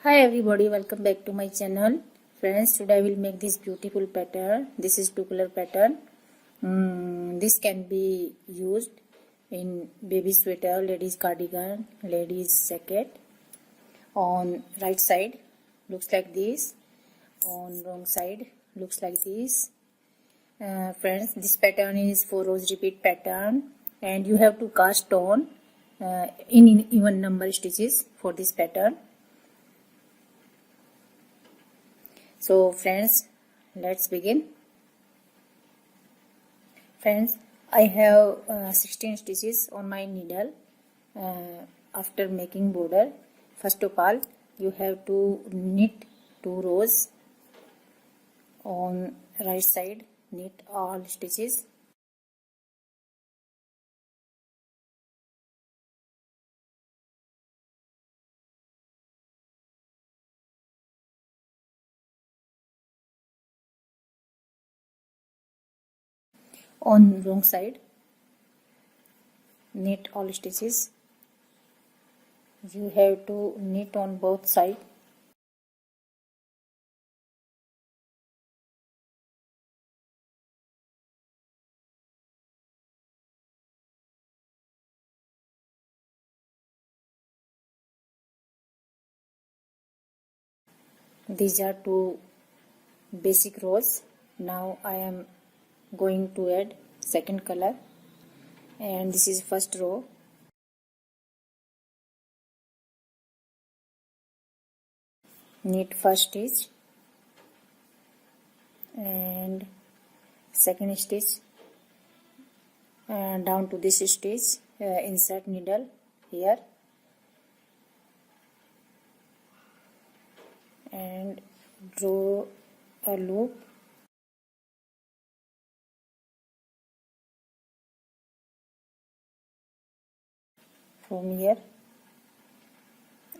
Hi everybody, welcome back to my channel. Friends, today I will make this beautiful pattern. This is two color pattern. This can be used in baby sweater, ladies cardigan, ladies jacket. On right side looks like this. On wrong side looks like this. Friends, this pattern is 4 rows repeat pattern and you have to cast on in even number stitches for this pattern. So friends, let's begin. Friends, I have 16 stitches on my needle after making border. First of all, you have to knit 2 rows on right side, knit all stitches. On wrong side, knit all stitches. You have to knit on both sides. These are two basic rows. Now I am going to add second color, and this is first row. Knit first stitch and second stitch down to this stitch, insert needle here and draw a loop from here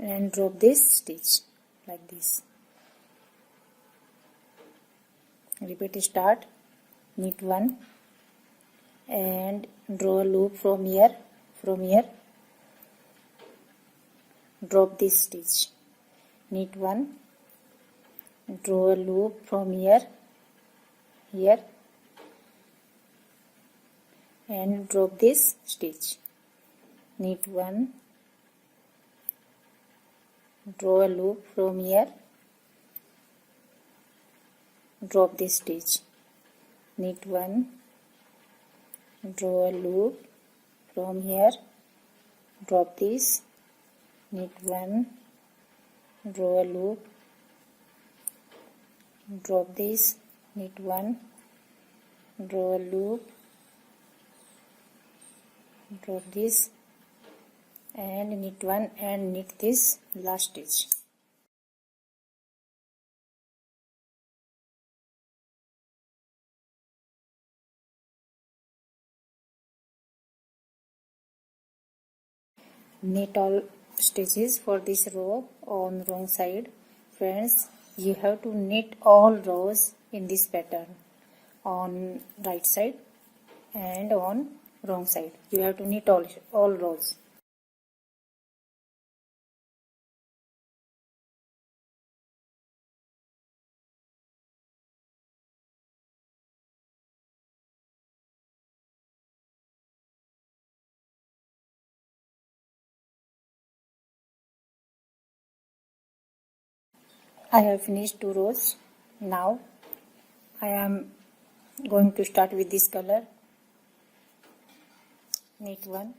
and drop this stitch like this. Repeat start, knit 1 and draw a loop from here, drop this stitch, knit 1, draw a loop from here and drop this stitch, knit 1, draw a loop from here, drop this stitch, knit 1, draw a loop from here, drop this, knit 1, draw a loop, drop this, knit 1, draw a loop, drop this and knit 1 and knit this last stitch. Knit all stitches for this row on wrong side. Friends, you have to knit all rows in this pattern on right side and on wrong side. You have to knit all rows. I have finished 2 rows. Now I am going to start with this color. Knit 1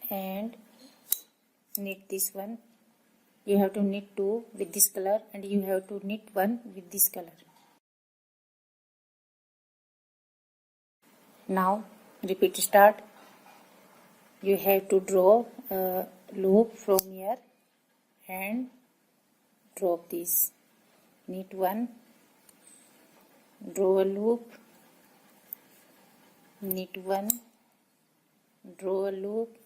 and knit this one. You have to knit 2 with this color and you have to knit 1 with this color. Now repeat start. You have to draw a loop from here and drop this. Knit 1, draw a loop, knit 1, draw a loop.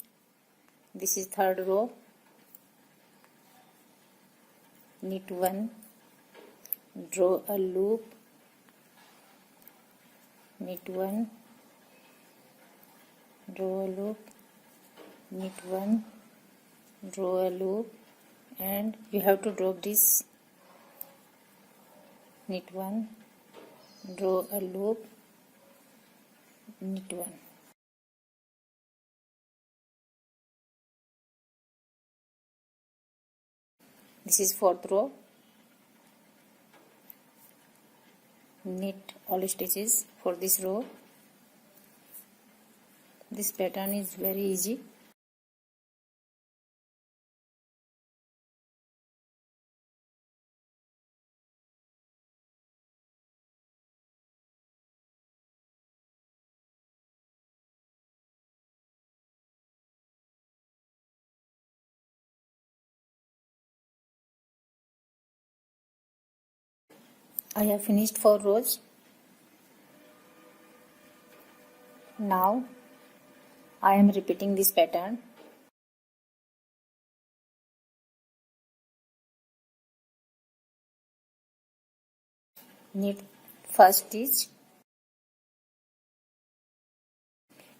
This is third row. Knit 1, draw a loop, knit 1, draw a loop, knit 1, draw a loop and you have to drop this knit one, draw a loop, knit one. This is fourth row. Knit all stitches for this row. This pattern is very easy. I have finished 4 rows. Now I am repeating this pattern. Knit first stitch.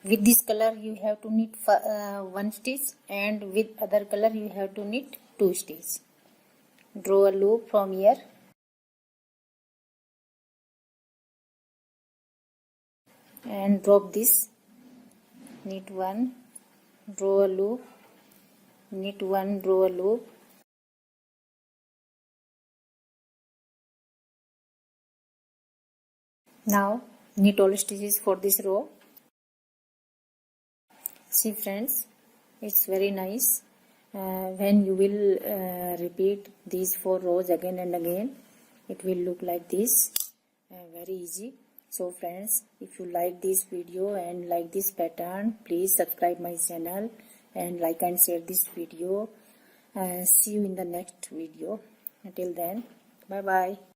With this color you have to knit one stitch, and with other color you have to knit 2 stitches. Draw a loop from here and drop this. Knit one, draw a loop, knit one, draw a loop. Now knit all stitches for this row. See friends, it's very nice. When you will repeat these 4 rows again and again, it will look like this. Very easy. So friends, if you like this video and like this pattern, please subscribe my channel and like and share this video. See you in the next video. Until then, bye bye.